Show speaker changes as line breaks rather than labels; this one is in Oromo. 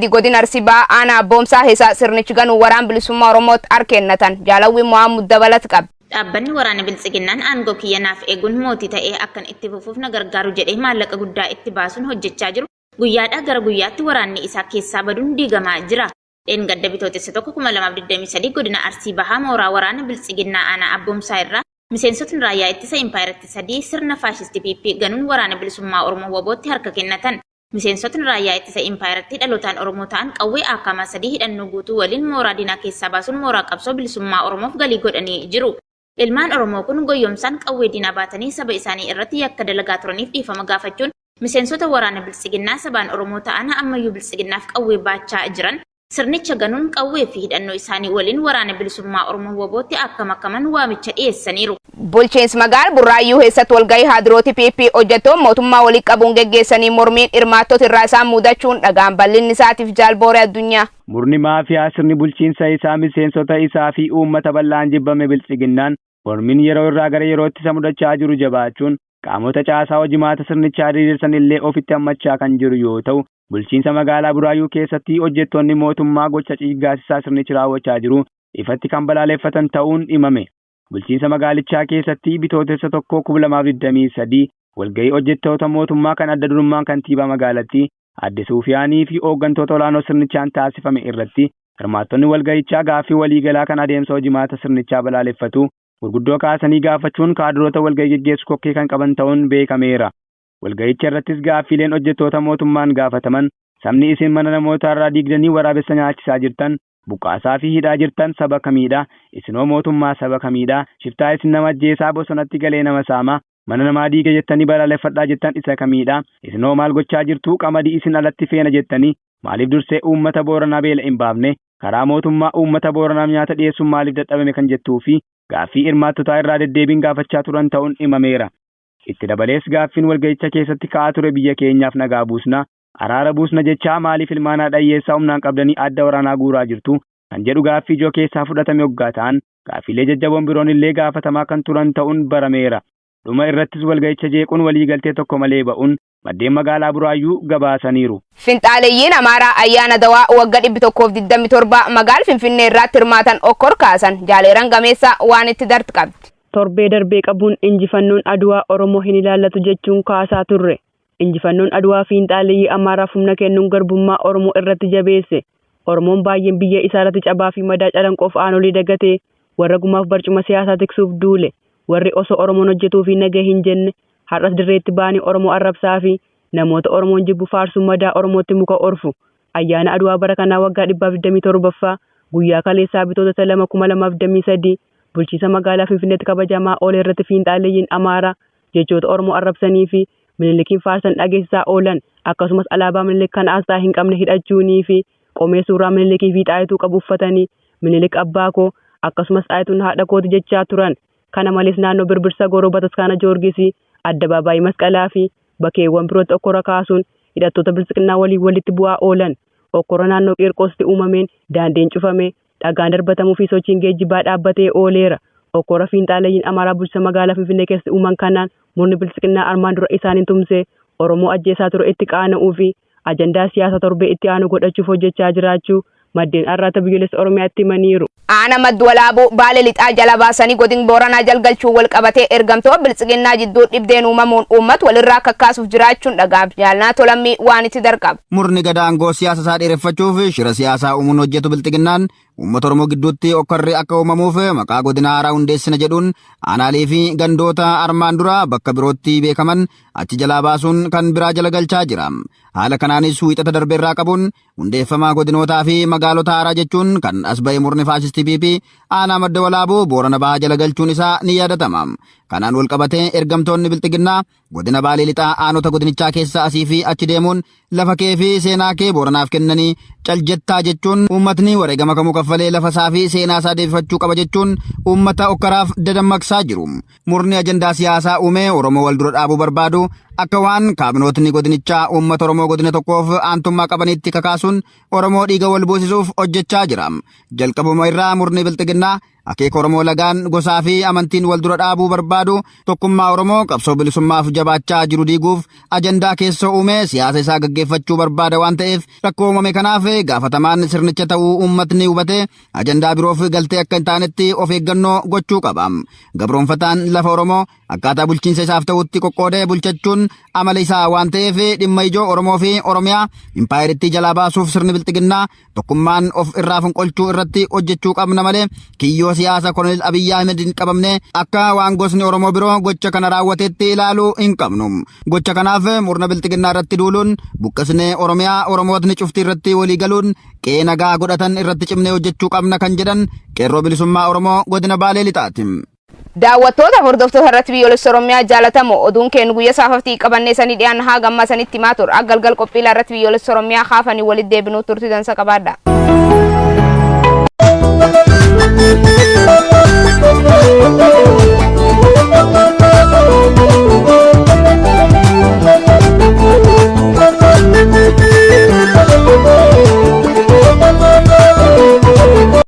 godina Arsibaa ana boomsaa hesa sirnichi ganu waraan bilisummaa Oromoot arkennatan jaalawwi Muhammad dabalat qab
dhaabbanni waraana biltsiginnaan aangoo kiyyanaaf eeguun mootii ta'ee akkan itti fufuuf na gargaaru jedhee maallaqa guddaa itti baasuun hojjechaa jiru guyyaadhaa gara guyyaatti waraanni isaa keessaa baduun diigamaa jira. Gadda bitootessa tokko 2023 godina Arsii Bahaa mooraa waraana biltsiginnaa ana abboomsaa irraa miseensotni raayyaa ittisa impaayirtii sadii sirna faashisti PP ganuun waraana bilisummaa Oromoo wabootti harka kennatan. Miseensotni raayyaa ittisa impaayirtii dhalootaan Oromoo ta'an qawwee akamaa sadii hidhannoo guutuu waliin mooraa diinaa keessaa baasuun mooraa qabsoo bilisummaa Oromoof galii godhanii jiru. Ilmaan Oromoo kun goyyomsaan qawwee diinaa baatanii saba isaanii irratti yakka dalagaa turaniif dhiifama gaafachuun miseensota waraana biltsiginnaa sabaan Oromoo ta'an ammayyuu biltsiginnaaf qawwee baachaa jiran sirnicha ganuun qawwee fi hidhannoo isaanii waliin waraana bilisummaa Oromoo wabootti akkam waamicha dhiyeessaniiru.
Bulchiinsi magaalaa Burraayyuu keessatti walgahii haadirooti PP hojjettoon mootummaa walii qabuun geggeessanii mormiin hirmaattota irraa isaan mudachuun dhagaan bal'inni isaatiif jaalbooree addunyaa.
Murni maafiyaa sirni bulchiinsa isaa miseensota isaa fi uummata bal'aan jibbame biltsiginnaan mormiin yeroo irraa gara yerootti isa mudachaa jiru jabaachuun qaamota caasaa hojimaata sirnichaa diriirsan illee ofitti hammachaa kan jiru yoo ta'u bulchiinsa magaalaa Burraayyuu keessatti hojjettoonni mootummaa gocha ciiggaasisaa sirnichi raawwachaa jiru ifatti kan balaaleffatan ta'uun himame. Bulchiinsa magaalichaa keessatti bitootessa 2023 walgahii hojjettoota mootummaa kan adda durummaan kantiibaa magaalattii Adde Suufiyaanii fi hooggantoota olaanoo sirnichaan taasifame irratti hirmaattonni walgahichaa gaaffii waliigalaa kan adeemsa hojimaata sirnichaa balaaleffatu gurguddoo kaasanii gaafachuun kaadiroota walgahii geggeessu kokkee kan qaban ta'uun beekameera. Walgahicha irrattis gaaffiileen hojjettoota mootummaan gaafataman sabni isin mana namoota irraa diigdanii waraabessa nyaachisaa jirtan buqqaasaa fi hidhaa jirtan saba kamiidha? Isinoo mootummaa saba kamiidha? Shiftaa isin nama ajjeesaa bosonatti galee nama saama mana namaa diiga jettanii balaaleffadhaa jettan isa kamiidha? Isinoo maal gochaa jirtu? Qamadii isin alatti feena jettanii maaliif dursee uummata Booranaa beela hin baafne? Karaa mootummaa uummata Booranaaf nyaata dhiyeessuun maaliif dadhabame kan jettuu fi gaaffii hirmaattotaa irraa deddeebiin gaafachaa turan ta'uun himameera. Itti dabalees gaaffiin walgahicha keessatti ka'aa ture biyya keenyaaf nagaa buusna araara buusna jechaa maaliif ilmaanaa dhayyeessaa humnaan qabdanii adda waraanaa guuraa jirtu kan jedhu gaaffii ijoo keessaa fudhatame hoggaa ta'an gaaffiilee jajjaboon biroon illee gaafatamaa kan turan ta'uun barameera. Dhuma irrattis walgahicha jeequun waliigaltee tokko malee ba'uun maddeen magaalaa Burraayyuu gabaasaniiru.
Finxaaleeyyiin Amaaraa ayyaana dawaa waggaa 127 magaalaa Finfinnee irratti hirmaatan okkor kaasan jaaleeran gameessa waan itti darti qabdi.
Torbee darbee qabuun injifannoon Aduwaa Oromoo hin ilaallatu jechuun kaasaa turre. Injifannoon Aduwaa Finxaaleeyyii Amaaraaf humna kennuun garbummaa Oromoo irratti jabeesse. Oromoon baay'een biyya isaa irratti cabaa fi madaa calanqoof aanolii dagatee warra gumaaf barcuma siyaasaa tiksuuf duule. Warri osoo Oromoon hojjetuu fi nagaa hin jenne har'as dirreetti baanii Oromoo arrabsaa fi namoota Oromoon jibbu faarsuun madaa Oromootti muka orfu. Ayyaana Aduwaa bara kanaa waggaa 127ffaa guyyaa kaleessaa bitootessa 2023 bulchiinsa magaalaa Finfinneetti kabajamaa oole irratti Finxaaleeyyiin Amaaraa jechoota Oromoo arrabsanii fi Minilikiin faarsan dhageessisaa oolan akkasumas alaabaa Minilik kan asxaa hin qabne hidhachuunii fi qomee suuraa Minilikii fi Xaayituu qabu uffatanii Minilik abbaa koo akkasumas Xaayituun haadha kooti jechaa turan. Kana malees naannoo Birbirsa Gooroo Bataskaana Joorgisii Addabaabaayii Masqalaa fi bakkeewwan birootti okkora kaasuun hidhattoota biltsiginnaa walitti bu'aa oolan. Okkora naannoo Qeerqoositti uumameen daandiin cufame dhagaan darbatamuu fi sochiin geejjibaa dhaabbatee ooleera. Okkora Finxaaleeyyiin Amaaraa bulchiinsa magaalaa Finfinnee keessatti uuman kanaan murni biltsiginnaa armaan dura isaaniin tumsee Oromoo ajjeesaa ture itti qaana'uu fi ajandaa siyaasaa torbee itti aanu godhachuuf hojjechaa jiraachuu maddeen arraata biyyoolessa Oromiyaatti himaniiru.
Aana maddu walaabuu Baalee lixaa jala baasanii godina Booranaa jalgalchuun wal qabatee ergamtoota biltsiginnaa jidduu dhibdeen uumamuun uummata walirraa kakkaasuuf jiraachuun dhagaaf jaalnaa tolammii waan itti darqaba.
Murni gadaa aangoo siyaasa isaa dheereffachuuf shira siyaasaa uumuun hojjetu biltsiginnaan uummata Oromoo gidduutti okkorri akka uumamuuf maqaa godina haaraa hundeessina jedhuun aanaalee fi gandoota armaan dura bakka birootti beekaman achi jalaa baasuun kan biraa jala galchaa jira. Haala kanaanis wiixata darbeerraa qabuun hundeeffamaa godinootaa fi magaalota haaraa jechuun kan as ba'e murni faasistii PP aanaa madda walaabuu Boorana Bahaa jala galchuun isaa ni yaadatama. Kanaan wal qabatee ergamtoonni biltsiginnaa godina Baalee lixaa aanota godinichaa keessa asii fi achi deemuun lafa kee fi seenaa kee Booranaaf kennanii caljettaa jechuun uummatni wareegama kamuu kaffalee lafa isaa fi seenaa isaa deebifachuu qaba jechuun uummata okkaraaf dadammaqsaa jiru. Murni ajandaa siyaasaa uumee Oromoo wal dura dhaabuu barbaadu akka waan kaabinootni godinichaa uummata Oromoo godina tokkoof aantummaa qabanitti kakaasuun Oromoo dhiiga wal buusisuuf hojjechaa jira. Jalqabuma irraa murni bilxiginnaa akeeka Oromoo lagaan gosaa fi amantiin wal dura dhaabuu barbaadu tokkummaa Oromoo qabsoo bilisummaaf jabaachaa jiru diiguuf ajandaa keessa uumee siyaasa isaa gaggeeffachuu barbaada waan ta'eef rakkoo uumame kanaaf gaafatamaan sirnicha ta'uu uummatni hubate ajandaa biroof galtee akka hin taanetti of eeggannoo gochuu qaba. Gabroonfataan lafa Oromoo akkaataa bulchiinsa isaaf ta'utti qoqqoodee bulchachuun amala isaa waan ta'eef dhimma ijoo Oromoo fi Oromiyaa impaayiritti jalaa baasuuf sirni bilxiginnaa tokkummaan of irraa fonqolchuu irratti hojjechuu qabna malee kiyyoo siyaasa Koloneel Abiyyi Ahmed hin qabamne akka waan gosni Oromoo biroo gocha kana raawwatetti ilaaluu hin qabnu. Gocha kanaaf murna bilxiginnaa irratti duuluun buqqisnee Oromiyaa Oromootni cufti irratti walii galuun qe'ee nagaa godhatan irratti cimnee hojjechuu qabna kan jedhan qeerroo bilisummaa Oromoo godina Baalee Lixaati.
Daawwattoota hordoftoota irratti biyyoolessa Oromiyaa jaalatamoo oduun keenya guyyaa saafaftii qabannee sanii dhiyaan haa gammaa sanitti himaa ture galgal qophiilaa irratti biyyoolessa Oromiyaa kaafanii walitti deebinuu turtii dansa qabaadha.